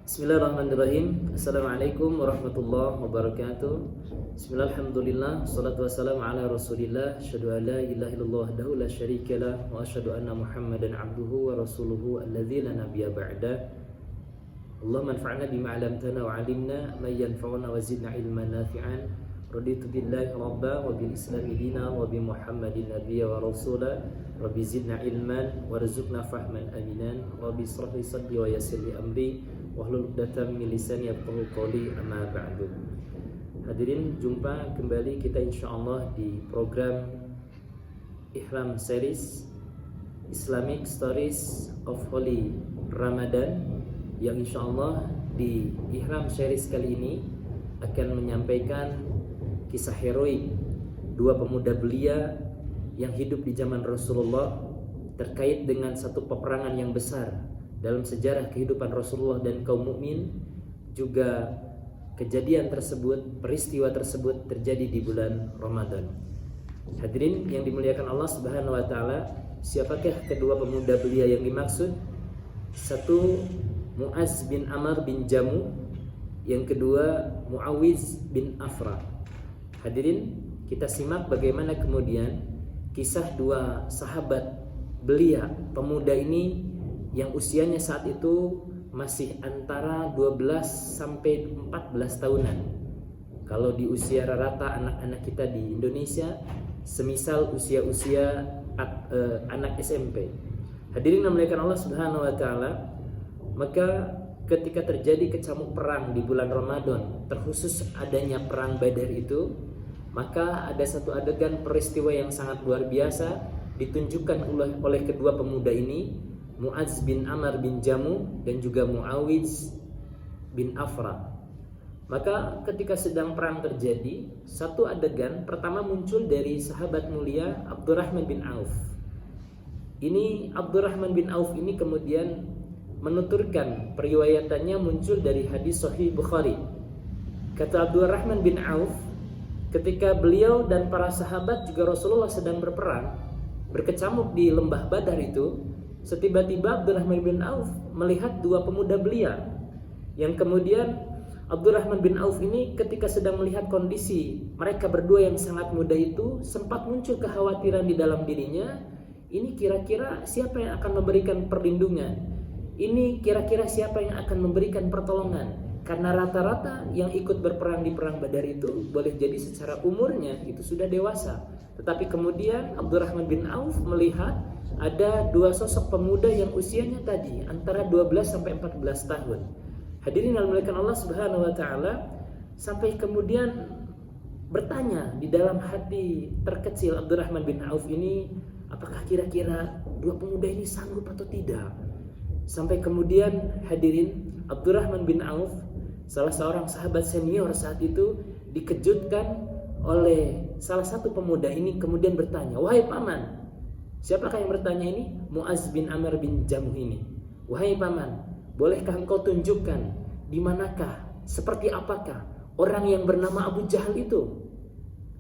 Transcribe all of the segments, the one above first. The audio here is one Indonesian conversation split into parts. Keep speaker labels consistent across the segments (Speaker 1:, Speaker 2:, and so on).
Speaker 1: Bismillahirrahmanirrahim. Assalamualaikum warahmatullahi wabarakatuh. Bismillahirrahmanirrahim. Wassalatu wassalamu ala rasulillah. Asyhadu an la ilaha illallah wahdahu la syarikalah wa asyhadu anna Muhammadan abduhu wa rasuluhu alladzi la nabiyya ba'da. Allahumma anfa'na bima 'allamtana wa 'allimna ma yanfa'una wa zidna ilman nafi'an. Raditu billahi rabba wa bil islami dina wa bi Muhammadin nabiyya wa rasula. Rabbi zidna ilman warzuqna fahman aminan. Rabbi israh li sadri wa yassir li amri wahlul 'uqdatam min lisani yafqahu qawli, amma ba'du. Hadirin, jumpa kembali kita insyaallah di program Ihram Series Islamic Stories of Holy Ramadan, yang insyaallah di Ihram Series kali ini akan menyampaikan kisah heroik dua pemuda belia yang hidup di zaman Rasulullah terkait dengan satu peperangan yang besar dalam sejarah kehidupan Rasulullah dan kaum mukmin. Juga kejadian tersebut, peristiwa tersebut terjadi di bulan Ramadan. Hadirin yang dimuliakan Allah Subhanahu wa taala, siapakah kedua pemuda belia yang dimaksud? Satu, Mu'az bin Amr bin Jamu, yang kedua Muawiz bin Afra. Hadirin, kita simak bagaimana kemudian kisah dua sahabat belia pemuda ini yang usianya saat itu masih antara 12 sampai 14 tahunan. Kalau di usia rata anak-anak kita di Indonesia, semisal usia-usia anak SMP. Hadirin yang dimuliakan Allah Subhanahu wa taala, maka ketika terjadi kecamuk perang di bulan Ramadan, terkhusus adanya perang Badar itu, maka ada satu adegan peristiwa yang sangat luar biasa ditunjukkan oleh kedua pemuda ini, Mu'az bin Amr bin Jamu dan juga Muawiz bin Afra. Maka ketika sedang perang terjadi, satu adegan pertama muncul dari sahabat mulia Abdurrahman bin Auf. Ini Abdurrahman bin Auf ini kemudian menuturkan, periwayatannya muncul dari hadis Sahih Bukhari. Kata Abdurrahman bin Auf, ketika beliau dan para sahabat juga Rasulullah sedang berperang, berkecamuk di lembah Badar itu, setiba-tiba Abdurrahman bin Auf melihat dua pemuda belia, yang kemudian Abdurrahman bin Auf ini ketika sedang melihat kondisi mereka berdua yang sangat muda itu, sempat muncul kekhawatiran di dalam dirinya. Ini kira-kira siapa yang akan memberikan perlindungan? Ini kira-kira siapa yang akan memberikan pertolongan? Karena rata-rata yang ikut berperang di perang Badar itu boleh jadi secara umurnya itu sudah dewasa. Tetapi kemudian Abdurrahman bin Auf melihat ada dua sosok pemuda yang usianya tadi antara 12 sampai 14 tahun. Hadirin yang dimuliakan Allah Subhanahu wa taala, sampai kemudian bertanya di dalam hati terkecil Abdurrahman bin Auf ini, apakah kira-kira dua pemuda ini sanggup atau tidak? Sampai kemudian hadirin, Abdurrahman bin Auf, salah seorang sahabat senior saat itu, dikejutkan oleh salah satu pemuda ini kemudian bertanya, "Wahai paman." Siapakah yang bertanya ini? Mu'az bin Amr bin Jamuh ini. "Wahai paman, bolehkah engkau tunjukkan di manakah, seperti apakah orang yang bernama Abu Jahal itu?"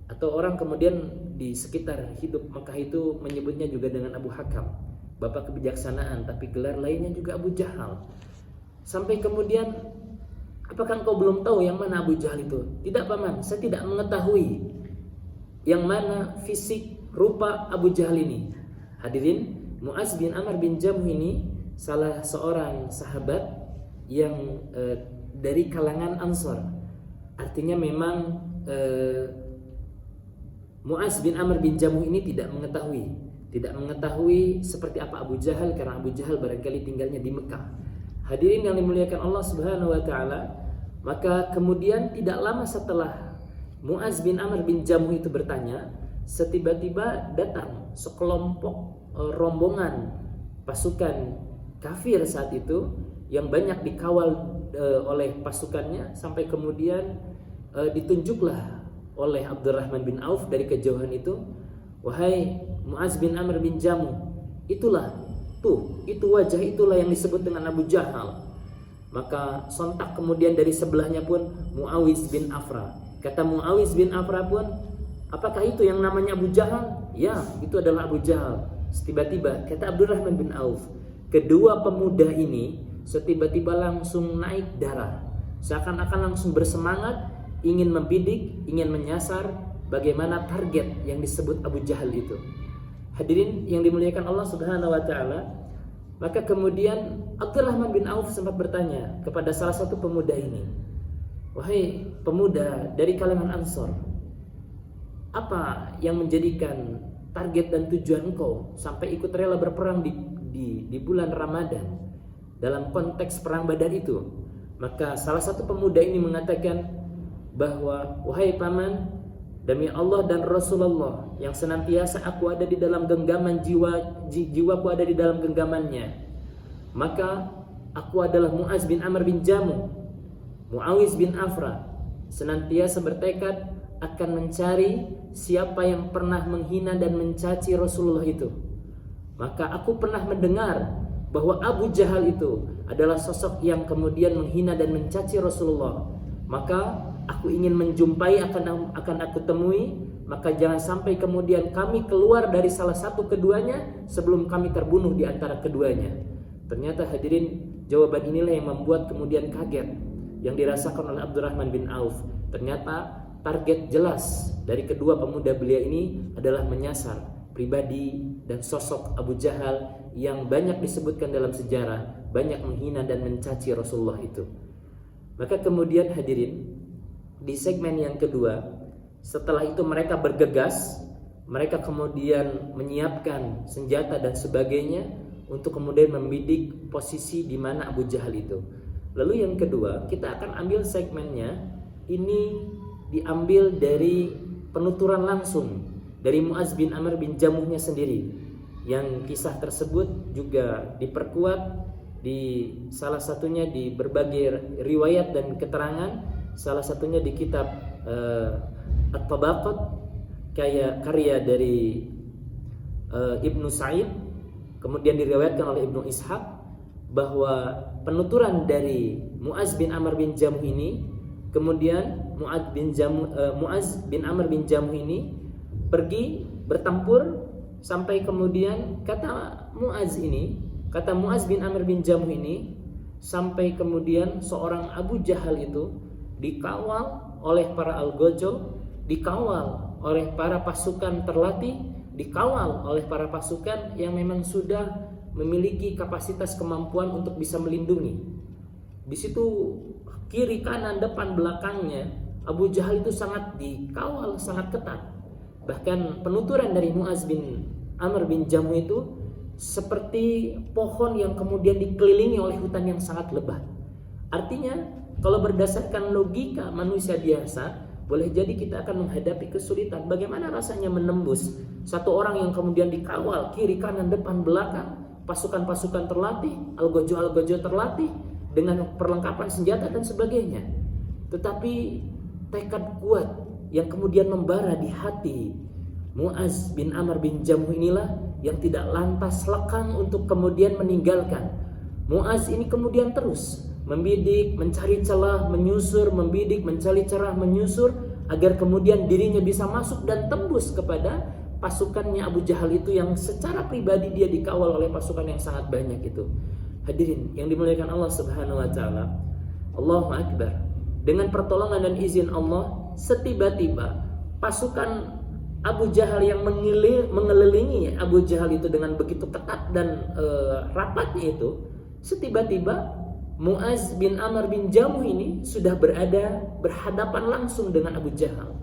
Speaker 1: Atau orang kemudian di sekitar hidup Makkah itu menyebutnya juga dengan Abu Hakam, bapak kebijaksanaan, tapi gelar lainnya juga Abu Jahal. Sampai kemudian, "Apakah engkau belum tahu yang mana Abu Jahal itu?" "Tidak paman, saya tidak mengetahui yang mana fisik rupa Abu Jahal ini." Hadirin, Mu'az bin Amr bin Jamuh ini salah seorang sahabat yang dari kalangan Ansor. Artinya memang Mu'az bin Amr bin Jamuh ini tidak mengetahui seperti apa Abu Jahal, karena Abu Jahal barangkali tinggalnya di Mekah. Hadirin yang dimuliakan Allah Subhanahu wa taala, maka kemudian tidak lama setelah Mu'az bin Amr bin Jamuh itu bertanya, setiba-tiba datang sekelompok rombongan pasukan kafir saat itu yang banyak dikawal oleh pasukannya, sampai kemudian ditunjuklah oleh Abdurrahman bin Auf dari kejauhan itu, "Wahai Mu'az bin Amr bin Jamuh, itu wajah itulah yang disebut dengan Abu Jahal." Maka sontak kemudian dari sebelahnya pun Muawiz bin Afra. Kata Muawiz bin Afra pun, "Apakah itu yang namanya Abu Jahal?" "Ya, itu adalah Abu Jahal." Tiba-tiba kata Abdurrahman bin Auf, kedua pemuda ini setiba-tiba langsung naik darah, seakan-akan langsung bersemangat ingin membidik, ingin menyasar bagaimana target yang disebut Abu Jahal itu. Hadirin yang dimuliakan Allah Subhanahu wa taala, maka kemudian Abdurrahman bin Auf sempat bertanya kepada salah satu pemuda ini, "Wahai pemuda dari kalangan Ansor, apa yang menjadikan target dan tujuan engkau sampai ikut rela berperang di bulan Ramadan dalam konteks perang Badar itu?" Maka salah satu pemuda ini mengatakan bahwa, "Wahai paman, demi Allah dan Rasulullah yang senantiasa aku ada di dalam genggaman jiwaku ada di dalam genggamannya, maka aku adalah Muaz bin Amr bin Jamuh, Muawiz bin Afra, senantiasa bertekad akan mencari siapa yang pernah menghina dan mencaci Rasulullah itu. Maka aku pernah mendengar bahwa Abu Jahal itu adalah sosok yang kemudian menghina dan mencaci Rasulullah. Maka aku ingin menjumpai, akan aku temui, maka jangan sampai kemudian kami keluar dari salah satu keduanya sebelum kami terbunuh di antara keduanya." Ternyata hadirin, jawaban inilah yang membuat kemudian kaget yang dirasakan oleh Abdurrahman bin Auf. Ternyata target jelas dari kedua pemuda belia ini adalah menyasar pribadi dan sosok Abu Jahal yang banyak disebutkan dalam sejarah, banyak menghina dan mencaci Rasulullah itu. Maka kemudian hadirin, di segmen yang kedua, setelah itu mereka bergegas, mereka kemudian menyiapkan senjata dan sebagainya untuk kemudian membidik posisi di mana Abu Jahal itu. Lalu yang kedua, kita akan ambil segmennya, ini diambil dari penuturan langsung dari Muaz bin Amr bin Jamuhnya sendiri, yang kisah tersebut juga diperkuat di salah satunya di berbagai riwayat dan keterangan, salah satunya di kitab At-Tabaqat, karya dari Ibnu Sa'id, kemudian diriwayatkan oleh Ibnu Ishaq bahwa penuturan dari Muaz bin Amr bin Jamuh ini, kemudian Muaz bin Amr bin Jamuh ini pergi bertempur sampai kemudian kata Muaz bin Amr bin Jamuh ini, sampai kemudian seorang Abu Jahal itu dikawal oleh para algojo, dikawal oleh para pasukan terlatih, dikawal oleh para pasukan yang memang sudah memiliki kapasitas kemampuan untuk bisa melindungi. Di situ kiri kanan depan belakangnya Abu Jahal itu sangat dikawal, sangat ketat. Bahkan penuturan dari Muaz bin Amr bin Jamuh itu seperti pohon yang kemudian dikelilingi oleh hutan yang sangat lebat. Artinya kalau berdasarkan logika manusia biasa, boleh jadi kita akan menghadapi kesulitan. Bagaimana rasanya menembus satu orang yang kemudian dikawal kiri kanan depan belakang, pasukan-pasukan terlatih, algojo-algojo terlatih dengan perlengkapan senjata dan sebagainya. Tetapi tekad kuat yang kemudian membara di hati Muaz bin Amr bin Jamuh inilah yang tidak lantas lekang untuk kemudian meninggalkan. Muaz ini kemudian terus membidik, mencari celah, menyusur, membidik, mencari celah, menyusur, agar kemudian dirinya bisa masuk dan tembus kepada pasukannya Abu Jahal itu yang secara pribadi dia dikawal oleh pasukan yang sangat banyak itu. Hadirin yang dimuliakan Allah Subhanahu wa taala, Allahu Akbar. Dengan pertolongan dan izin Allah, setiba-tiba pasukan Abu Jahal yang mengelilingi Abu Jahal itu dengan begitu ketat dan rapatnya itu, setiba-tiba Muaz bin Amr bin Jamuh ini sudah berhadapan langsung dengan Abu Jahal.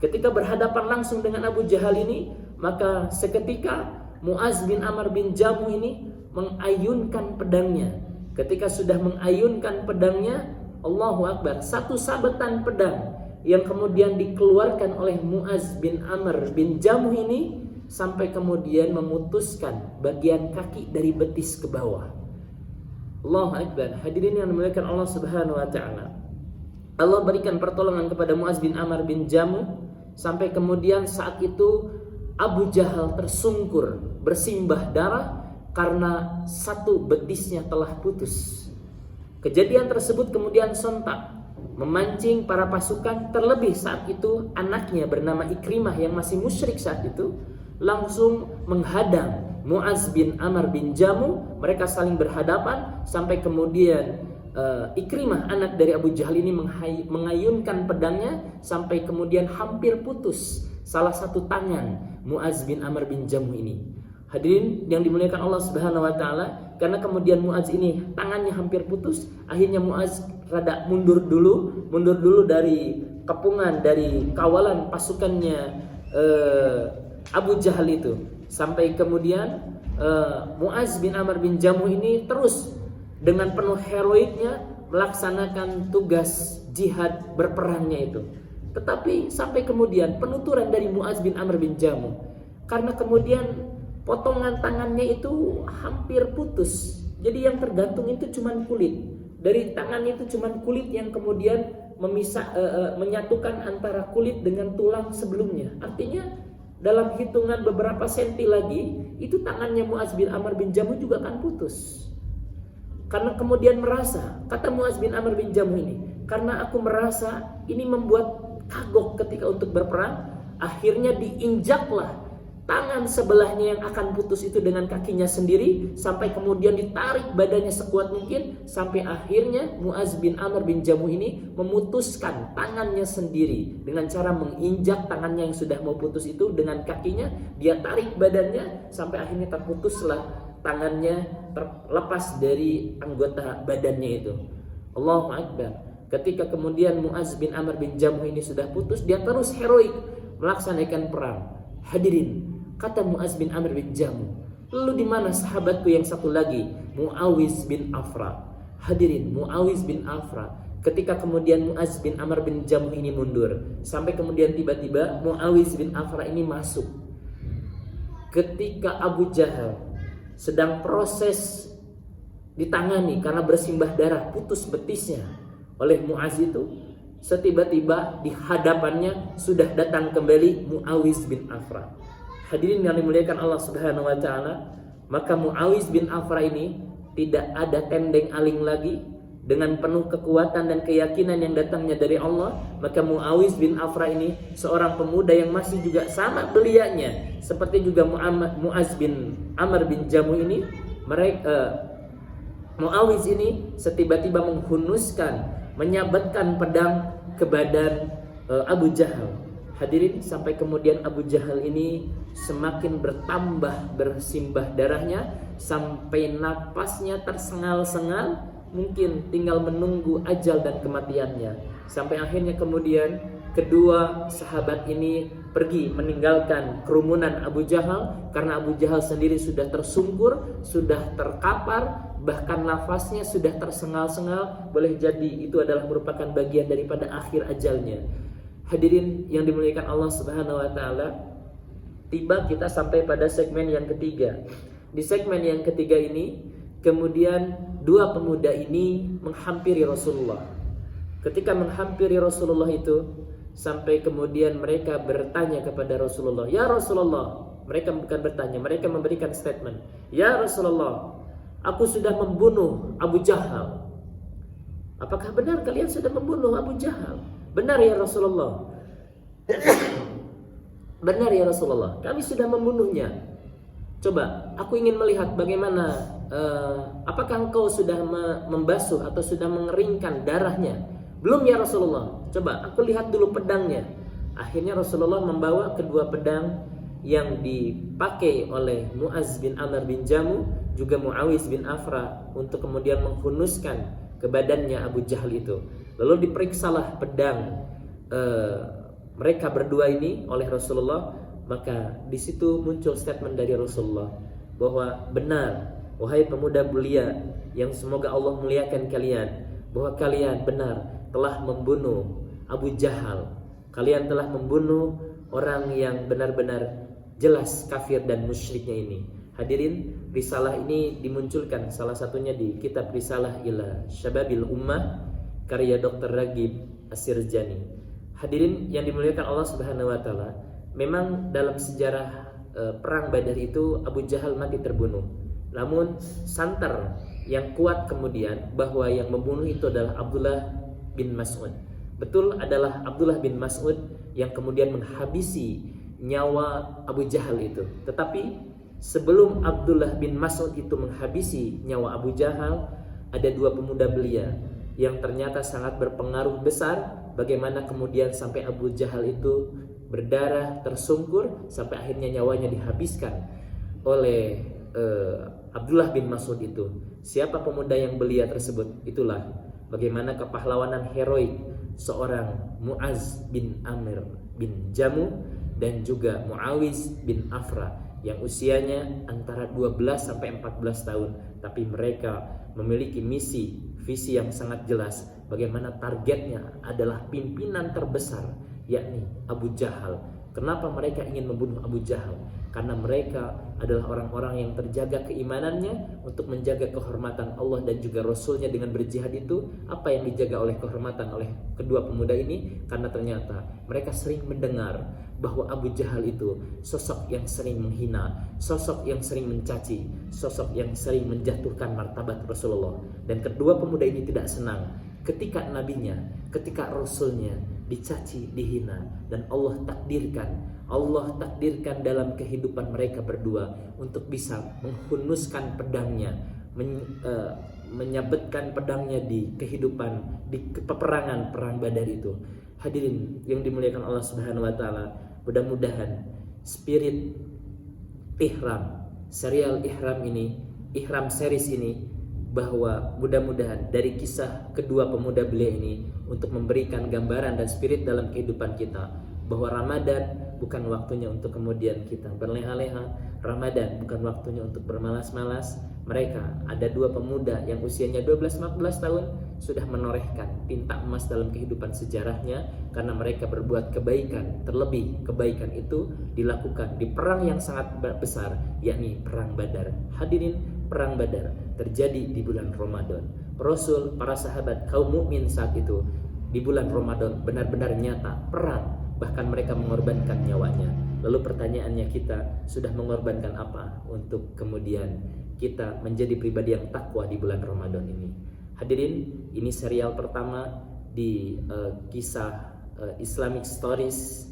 Speaker 1: Ketika berhadapan langsung dengan Abu Jahal ini, maka seketika Muaz bin Amr bin Jamuh ini mengayunkan pedangnya. Ketika sudah mengayunkan pedangnya, Allahu Akbar, satu sabetan pedang yang kemudian dikeluarkan oleh Muaz bin Amr bin Jamuh ini sampai kemudian memutuskan bagian kaki dari betis ke bawah. Allahu Akbar. Hadirin yang dimuliakan Allah Subhanahu wa taala, Allah berikan pertolongan kepada Muaz bin Amr bin Jamuh sampai kemudian saat itu Abu Jahal tersungkur bersimbah darah karena satu betisnya telah putus. Kejadian tersebut kemudian sontak memancing para pasukan, terlebih saat itu anaknya bernama Ikrimah yang masih musyrik saat itu langsung menghadang Muaz bin Amr bin Jamuh. Mereka saling berhadapan sampai kemudian Ikrimah anak dari Abu Jahal ini mengayunkan pedangnya sampai kemudian hampir putus salah satu tangan Muaz bin Amr bin Jamuh ini. Hadirin yang dimuliakan Allah Subhanahu wa taala, karena kemudian Muaz ini tangannya hampir putus, akhirnya Muaz rada mundur dulu dari kepungan, dari kawalan pasukannya Abu Jahal itu. Sampai kemudian Muaz bin Amr bin Jamuh ini terus dengan penuh heroiknya melaksanakan tugas jihad berperangnya itu. Tetapi sampai kemudian penuturan dari Muaz bin Amr bin Jamuh, karena kemudian potongan tangannya itu hampir putus. Jadi yang tergantung itu cuman kulit. Dari tangannya itu cuman kulit yang kemudian menyatukan antara kulit dengan tulang sebelumnya. Artinya dalam hitungan beberapa senti lagi, itu tangannya Muaz bin Amr bin Jamuh juga akan putus. Karena kemudian merasa, kata Muaz bin Amr bin Jamuh ini, karena aku merasa ini membuat kagok ketika untuk berperang, akhirnya diinjaklah tangan sebelahnya yang akan putus itu dengan kakinya sendiri, sampai kemudian ditarik badannya sekuat mungkin, sampai akhirnya Muaz bin Amr bin Jamuh ini memutuskan tangannya sendiri dengan cara menginjak tangannya yang sudah mau putus itu dengan kakinya, dia tarik badannya sampai akhirnya terputuslah tangannya, terlepas dari anggota badannya itu. Allahu Akbar. Ketika kemudian Muaz bin Amr bin Jamuh ini sudah putus, dia terus heroik melaksanakan perang. Hadirin, kata Muaz bin Amr bin Jamuh, lalu di mana sahabatku yang satu lagi, Muawiz bin Afra? Hadirin, Muawiz bin Afra, ketika kemudian Muaz bin Amr bin Jamuh ini mundur, sampai kemudian tiba-tiba Muawiz bin Afra ini masuk. Ketika Abu Jahal sedang proses ditangani karena bersimbah darah, putus betisnya oleh Muaz itu, setiba-tiba di hadapannya sudah datang kembali Muawiz bin Afra. Hadirin yang dimuliakan Allah Subhanahu wa taala, maka Muawiz bin Afra ini tidak ada tendeng aling lagi, dengan penuh kekuatan dan keyakinan yang datangnya dari Allah. Maka Muawiz bin Afra ini seorang pemuda yang masih juga sama belianya seperti juga Muaz bin Amr bin Jamuh ini. Muawiz ini setiba-tiba menghunuskan, menyabatkan pedang ke badan Abu Jahal. Hadirin, sampai kemudian Abu Jahal ini semakin bertambah bersimbah darahnya, sampai napasnya tersengal-sengal, mungkin tinggal menunggu ajal dan kematiannya. Sampai akhirnya kemudian kedua sahabat ini pergi meninggalkan kerumunan Abu Jahal, karena Abu Jahal sendiri sudah tersungkur, sudah terkapar, bahkan nafasnya sudah tersengal-sengal. Boleh jadi itu adalah merupakan bagian daripada akhir ajalnya. Hadirin yang dimuliakan Allah Subhanahu wa taala, tiba kita sampai pada segmen yang ketiga. Di segmen yang ketiga ini kemudian dua pemuda ini menghampiri Rasulullah. Ketika menghampiri Rasulullah itu, sampai kemudian mereka bertanya kepada Rasulullah, "Ya Rasulullah." Mereka bukan bertanya, mereka memberikan statement, "Ya Rasulullah, aku sudah membunuh Abu Jahal." Apakah benar kalian sudah membunuh Abu Jahal? "Benar ya Rasulullah." "Benar ya Rasulullah, kami sudah membunuhnya." "Coba, aku ingin melihat bagaimana, apakah engkau sudah membasuh atau sudah mengeringkan darahnya?" "Belum ya Rasulullah." "Coba, aku lihat dulu pedangnya." Akhirnya Rasulullah membawa kedua pedang yang dipakai oleh Muaz bin Amr bin Jamuh, juga Muawiz bin Afra, untuk kemudian menghunuskan ke badannya Abu Jahal itu. Lalu diperiksalah pedang mereka berdua ini oleh Rasulullah. Maka di situ muncul statement dari Rasulullah bahwa benar, wahai pemuda belia yang semoga Allah muliakan kalian, bahwa kalian benar telah membunuh Abu Jahal. Kalian telah membunuh orang yang benar-benar jelas kafir dan musyriknya ini. Hadirin, risalah ini dimunculkan salah satunya di kitab Risalah ila Syababil Ummah karya Dr. Ragib As-Sirjani. Hadirin yang dimuliakan Allah Subhanahu wa taala, memang dalam sejarah perang Badar itu Abu Jahal mati terbunuh. Namun santar yang kuat kemudian bahwa yang membunuh itu adalah Abdullah bin Mas'ud. Betul, adalah Abdullah bin Mas'ud yang kemudian menghabisi nyawa Abu Jahal itu. Tetapi sebelum Abdullah bin Mas'ud itu menghabisi nyawa Abu Jahal, ada dua pemuda belia yang ternyata sangat berpengaruh besar, bagaimana kemudian sampai Abu Jahal itu berdarah, tersungkur, sampai akhirnya nyawanya dihabiskan oleh Abdullah bin Mas'ud itu. Siapa pemuda yang belia tersebut? Itulah bagaimana kepahlawanan heroik seorang Mu'az bin Amir bin Jamu dan juga Muawiz bin Afra yang usianya antara 12 sampai 14 tahun, tapi mereka memiliki visi yang sangat jelas, bagaimana targetnya adalah pimpinan terbesar, yakni Abu Jahal. Kenapa mereka ingin membunuh Abu Jahal? Karena mereka adalah orang-orang yang terjaga keimanannya untuk menjaga kehormatan Allah dan juga Rasulnya. Dengan berjihad itu, apa yang dijaga oleh kehormatan oleh kedua pemuda ini? Karena ternyata mereka sering mendengar bahwa Abu Jahal itu sosok yang sering menghina, sosok yang sering mencaci, sosok yang sering menjatuhkan martabat Rasulullah. Dan kedua pemuda ini tidak senang ketika nabinya, ketika Rasulnya dicaci, dihina, dan Allah takdirkan dalam kehidupan mereka berdua untuk bisa menghunuskan pedangnya, menyabetkan pedangnya di kehidupan, di peperangan perang Badar itu. Hadirin yang dimuliakan Allah Subhanahu wa taala, mudah-mudahan spirit ihram, serial ihram ini, ihram series ini, bahwa mudah-mudahan dari kisah kedua pemuda belia ini untuk memberikan gambaran dan spirit dalam kehidupan kita, bahwa Ramadan bukan waktunya untuk kemudian kita berleha-leha, Ramadan bukan waktunya untuk bermalas-malas. Mereka ada dua pemuda yang usianya 12-14 tahun sudah menorehkan tinta emas dalam kehidupan sejarahnya karena mereka berbuat kebaikan. Terlebih kebaikan itu dilakukan di perang yang sangat besar, yakni perang Badar. Hadirin, perang Badar terjadi di bulan Ramadan. Rasul, para sahabat, kaum mukmin saat itu di bulan Ramadan benar-benar nyata perang, bahkan mereka mengorbankan nyawanya. Lalu pertanyaannya, kita sudah mengorbankan apa untuk kemudian kita menjadi pribadi yang takwa di bulan Ramadan ini? Hadirin, ini serial pertama di kisah Islamic Stories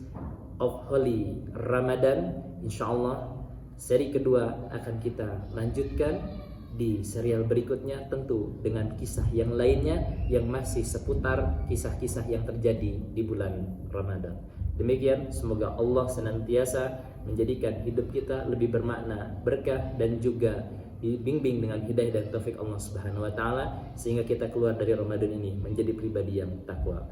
Speaker 1: of Holy Ramadan. Insyaallah seri kedua akan kita lanjutkan di serial berikutnya, tentu dengan kisah yang lainnya yang masih seputar kisah-kisah yang terjadi di bulan Ramadan. Demikian, semoga Allah senantiasa menjadikan hidup kita lebih bermakna, berkah, dan juga dibimbing dengan hidayah dan taufik Allah Subhanahu wa taala sehingga kita keluar dari Ramadan ini menjadi pribadi yang takwa.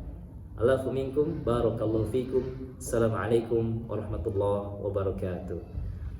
Speaker 1: Allahu minkum, barakallahu fikum. Assalamualaikum warahmatullahi wabarakatuh.